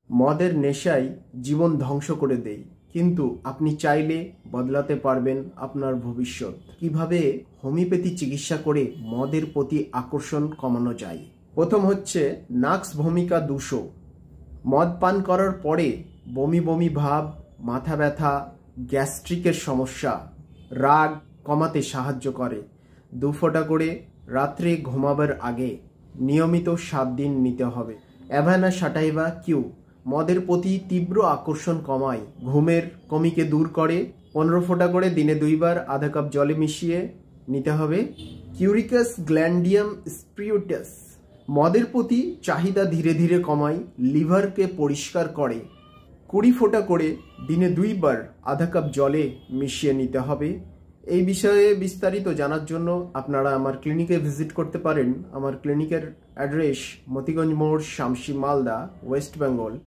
মদের নেশায় জীবন ধ্বংস করে দেয়, কিন্তু আপনি চাইলে বদলাতে পারবেন আপনার ভবিষ্যৎ। কিভাবে হোমিওপ্যাথি চিকিৎসা করে মদের প্রতি আকর্ষণ কমানো যায়? প্রথম হচ্ছে নাক্স ভূমিকা 200। মদ পান করার পরে বমি বমি ভাব, মাথা ব্যথা, গ্যাস্ট্রিকের সমস্যা, রাগ কমাতে সাহায্য করে। 2 ফোঁটা করে রাত্রে ঘুমাবার আগে নিয়মিত 7 দিন নিতে হবে। অ্যাভানা সাটাইভা কিউ মদের প্রতি তীব্র আকর্ষণ কমায়, ঘুমের কমিকে দূর করে। 15 ফোঁটা করে দিনে 2 বার আধা কাপ জলে মিশিয়ে নিতে হবে। কিউরিকাস গ্ল্যান্ডিয়াম স্পিরিটাস মদের প্রতি চাহিদা ধীরে ধীরে কমায়, লিভারকে পরিষ্কার করে। 20 ফোঁটা করে দিনে 2 বার আধা কাপ জলে মিশিয়ে নিতে হবে। এই বিষয়ে বিস্তারিত জানার জন্য আপনারা আমার ক্লিনিকে ভিজিট করতে পারেন। আমার ক্লিনিকের অ্যাড্রেস মতিগঞ্জ মোড়, শামসি, মালদা, ওয়েস্ট বেঙ্গল।